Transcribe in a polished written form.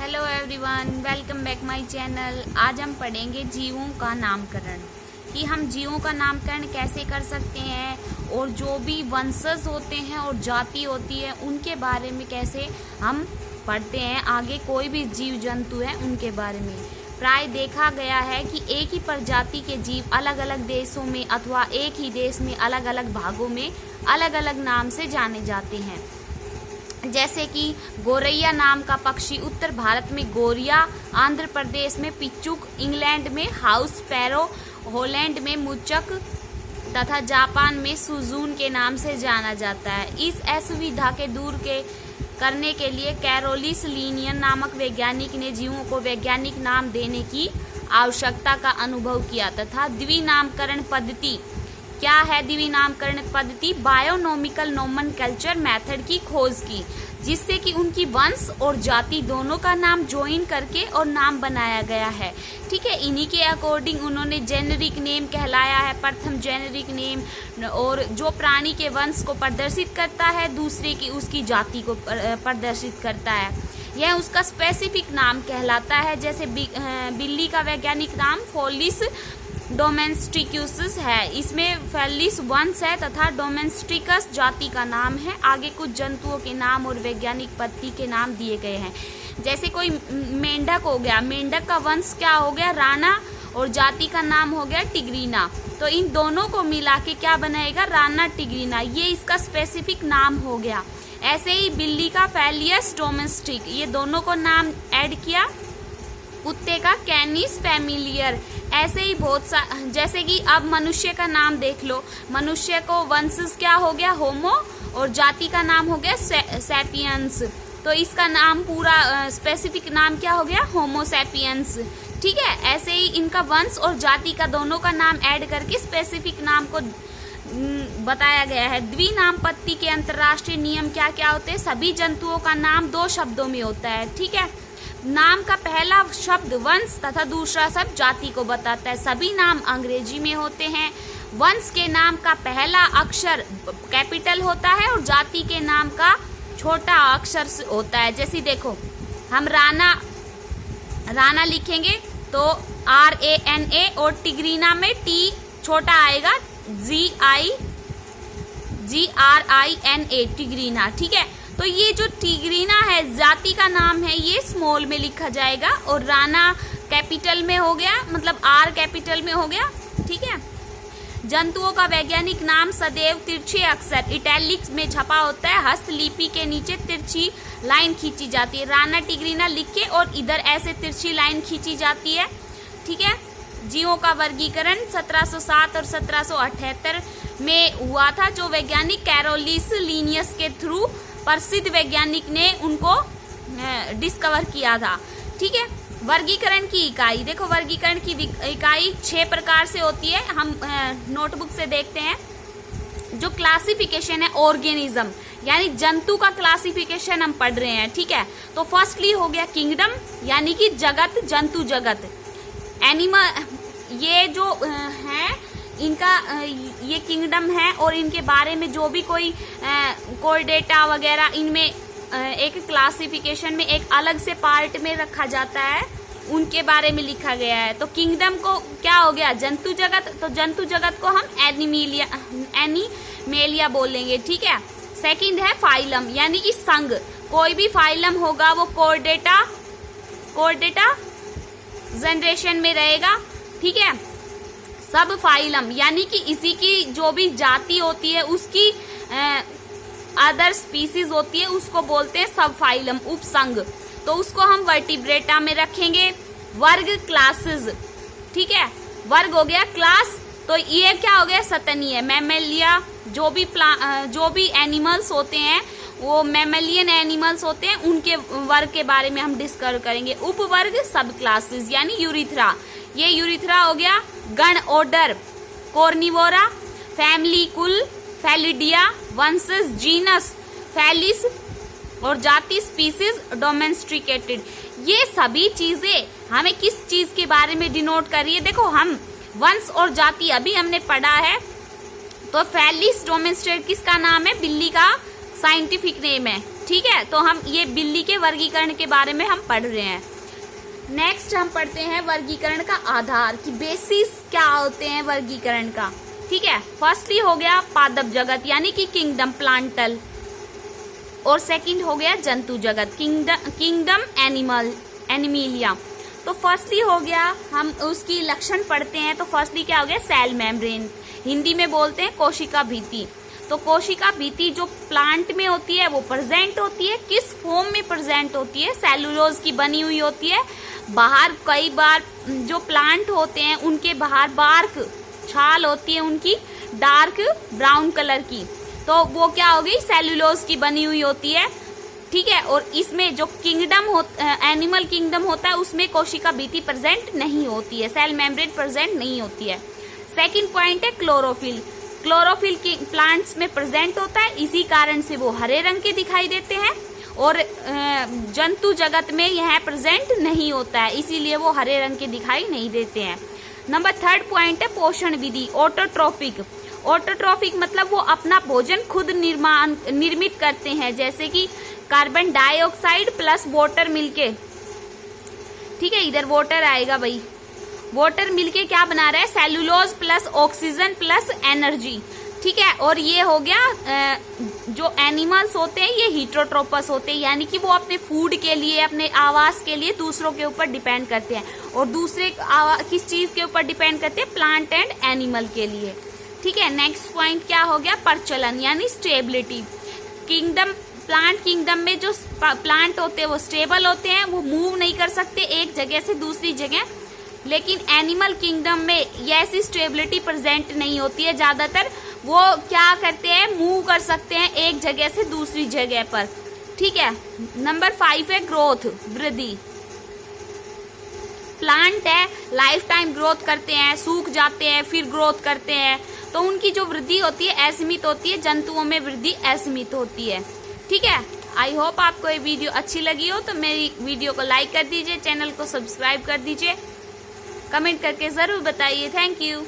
Hello everyone, welcome back my channel. आज हम पढ़ेंगे जीवों का नामकरण, कि हम जीवों का नामकरण कैसे कर सकते हैं और जो भी वंशज होते हैं और जाति होती है उनके बारे में कैसे हम पढ़ते हैं। आगे कोई भी जीव जंतु है उनके बारे में प्राय देखा गया है कि एक ही प्रजाति के जीव अलग अलग देशों में अथवा एक ही देश में अलग अलग भागों में अलग अलग नाम से जाने जाते हैं। जैसे कि गोरैया नाम का पक्षी उत्तर भारत में गोरिया, आंध्र प्रदेश में पिचुक, इंग्लैंड में हाउस स्पैरो, हॉलैंड में मुचक तथा जापान में सुजून के नाम से जाना जाता है। इस असुविधा के दूर करने के लिए कैरोलिस लिनियन नामक वैज्ञानिक ने जीवों को वैज्ञानिक नाम देने की आवश्यकता का अनुभव किया तथा द्विनामकरण पद्धति, क्या है द्विनामकरण पद्धति, बायोनोमिकल नोमेनक्लेचर मेथड की खोज की, जिससे कि उनकी वंश और जाति दोनों का नाम ज्वाइन करके और नाम बनाया गया है। ठीक है, इन्हीं के अकॉर्डिंग उन्होंने जेनेरिक नेम कहलाया है, प्रथम जेनेरिक नेम, और जो प्राणी के वंश को प्रदर्शित करता है दूसरे की उसकी जाति को प्रदर्शित करता है, यह उसका स्पेसिफिक नाम कहलाता है। जैसे बिल्ली का वैज्ञानिक नाम फोलिस डोमेस्टिकस है, इसमें फेलिस वंश है तथा डोमेस्टिकस जाति का नाम है। आगे कुछ जंतुओं के नाम और वैज्ञानिक पद्धति के नाम दिए गए हैं। जैसे कोई मेंढक हो गया, मेंढक का वंश क्या हो गया, राणा, और जाति का नाम हो गया टिग्रीना। तो इन दोनों को मिला के क्या बनाएगा, राणा टिग्रीना, ये इसका स्पेसिफिक नाम हो गया। ऐसे ही बिल्ली का फेलियस डोमेस्टिक, ये दोनों को नाम ऐड किया। कुत्ते का कैनिस फैमिलियर, ऐसे ही बहुत सा, जैसे कि अब मनुष्य का नाम देख लो, मनुष्य को वंशज क्या हो गया, होमो, और जाति का नाम हो गया सैपियंस। तो इसका नाम पूरा स्पेसिफिक नाम क्या हो गया, होमो सैपियंस। ठीक है, ऐसे ही इनका वंश और जाति का दोनों का नाम ऐड करके स्पेसिफिक नाम को बताया गया है। द्विनामपत्ति के अंतर्राष्ट्रीय नियम क्या क्या होते हैं, सभी जंतुओं का नाम 2 शब्दों में होता है। ठीक है, नाम का पहला शब्द वंश तथा दूसरा शब्द जाति को बताता है। सभी नाम अंग्रेजी में होते हैं। वंश के नाम का पहला अक्षर कैपिटल होता है और जाति के नाम का छोटा अक्षर होता है। जैसे देखो, हम राणा लिखेंगे तो RANA, और टिग्रीना में T छोटा आएगा, GRINA, टिग्रीना। ठीक है, तो ये जो टिग्रीना है जाति का नाम है, ये स्मॉल में लिखा जाएगा, और राणा कैपिटल में हो गया, मतलब R कैपिटल में हो गया। ठीक है, जंतुओं का वैज्ञानिक नाम सदैव तिरछे अक्षर इटैलिक्स में छपा होता है, हस्तलिपि के नीचे तिरछी लाइन खींची जाती है। राणा टिग्रीना लिख के और इधर ऐसे तिरछी लाइन खींची जाती है। ठीक है, जीवों का वर्गीकरण 1707 और 1778 में हुआ था, जो वैज्ञानिक कैरोलिस लिनियस के थ्रू प्रसिद्ध वैज्ञानिक ने उनको डिस्कवर किया था। ठीक है, वर्गीकरण की इकाई देखो, वर्गीकरण की इकाई 6 प्रकार से होती है। हम नोटबुक से देखते हैं। जो क्लासिफिकेशन है ऑर्गेनिज्म, यानी जंतु का क्लासिफिकेशन हम पढ़ रहे हैं। ठीक है, तो फर्स्टली हो गया किंगडम, यानी कि जगत, जंतु जगत। एनिमल, ये जो है इनका ये किंगडम है, और इनके बारे में जो भी कोई डेटा वगैरह इनमें एक क्लासिफिकेशन में एक अलग से पार्ट में रखा जाता है, उनके बारे में लिखा गया है। तो किंगडम को क्या हो गया, जंतु जगत, तो जंतु जगत को हम एनिमेलिया बोलेंगे। ठीक है, सेकंड है फाइलम, यानी कि संघ, कोई भी फाइलम होगा वो कोर्डेटा जनरेशन में रहेगा। ठीक है, सब फाइलम, यानी कि इसी की जो भी जाति होती है उसकी अदर स्पीसीज होती है, उसको बोलते हैं सब फाइलम, उपसंघ। तो उसको हम वर्टिब्रेटा में रखेंगे। वर्ग, क्लासेस। ठीक है, वर्ग हो गया, क्लास, तो ये क्या हो गया, सतनीय, मैमेलिया, जो भी एनिमल्स होते हैं वो मैमेलियन एनिमल्स होते हैं, उनके वर्ग के बारे में हम डिस्कस करेंगे। उपवर्ग, सब क्लासेस, यानी यूरिथ्रा, ये यूरिथ्रा हो गया। गण, ऑर्डर, कॉर्निवोरा, फैमिली, कुल, फैलिडिया, वंशज, जीनस, फैलिस, और जाति, स्पीसीज, डोमेस्टिकेटेड। ये सभी चीजें हमें किस चीज के बारे में डिनोट कर रही है, देखो हम वंश और जाति अभी हमने पढ़ा है। तो फैलिस डोमेस्टिकेटेड किसका नाम है, बिल्ली का साइंटिफिक नेम है। ठीक है, तो हम ये बिल्ली के वर्गीकरण के बारे में हम पढ़ रहे हैं। नेक्स्ट हम पढ़ते हैं वर्गीकरण का आधार, कि बेसिस क्या होते हैं वर्गीकरण का। ठीक है, फर्स्टली हो गया पादप जगत यानी कि किंगडम प्लांटल, और सेकंड हो गया जंतु जगत किंगडम एनिमलिया। तो फर्स्टली हो गया, हम उसकी लक्षण पढ़ते हैं। तो फर्स्टली क्या हो गया, सेल मेम्ब्रेन, हिंदी में बोलते हैं कोशिका भित्ति। तो कोशिका भित्ति जो प्लांट में होती है वो प्रेजेंट होती है, किस फॉर्म में प्रेजेंट होती है, सेलुलोज की बनी हुई होती है। बाहर कई बार जो प्लांट होते हैं उनके बाहर बार्क छाल होती है उनकी डार्क ब्राउन कलर की, तो वो क्या हो गई, सेलुलोज की बनी हुई होती है। ठीक है, और इसमें जो एनिमल किंगडम होता है उसमें कोशिका भित्ति प्रेजेंट नहीं होती है, सेल मेम्ब्रेन प्रेजेंट नहीं होती है। सेकंड पॉइंट है क्लोरोफिल। क्लोरोफिल प्लांट्स में प्रेजेंट होता है, इसी कारण से वो हरे रंग के दिखाई देते हैं, और जंतु जगत में यह प्रेजेंट नहीं होता है, इसीलिए वो हरे रंग के दिखाई नहीं देते हैं। नंबर थर्ड पॉइंट है पोषण विधि, ऑटोट्रोफिक। ऑटोट्रोफिक मतलब वो अपना भोजन खुद निर्मित करते हैं, जैसे कि कार्बन डाइऑक्साइड प्लस वाटर मिलके, ठीक है, इधर वाटर आएगा भाई, वाटर मिलके क्या बना रहा है, cellulose plus oxygen plus energy. ठीक है, और ये हो गया जो एनिमल्स होते हैं ये हीटरोट्रोपस होते हैं, यानी कि वो अपने फूड के लिए, अपने आवास के लिए दूसरों के ऊपर डिपेंड करते हैं, और दूसरे किस चीज के ऊपर डिपेंड करते हैं, प्लांट एंड एनिमल के लिए। ठीक है, नेक्स्ट पॉइंट क्या हो गया, प्रचलन यानी स्टेबिलिटी। प्लांट किंगडम में जो प्लांट होते हैं वो स्टेबल होते हैं, वो मूव नहीं कर सकते एक जगह से दूसरी जगह, लेकिन एनिमल किंगडम में ये ऐसी स्टेबिलिटी प्रेजेंट नहीं होती है, ज्यादातर वो क्या करते हैं, मूव कर सकते हैं एक जगह से दूसरी जगह पर। ठीक है, नंबर 5 है ग्रोथ, वृद्धि। प्लांट है लाइफ टाइम ग्रोथ करते हैं, सूख जाते हैं फिर ग्रोथ करते हैं, तो उनकी जो वृद्धि होती है असीमित होती है, जंतुओं में वृद्धि असीमित होती है। ठीक है, आई होप आपको ये वीडियो अच्छी लगी हो, तो मेरी वीडियो को लाइक कर दीजिए, चैनल को सब्सक्राइब कर दीजिए, कमेंट करके जरूर बताइए। Thank you.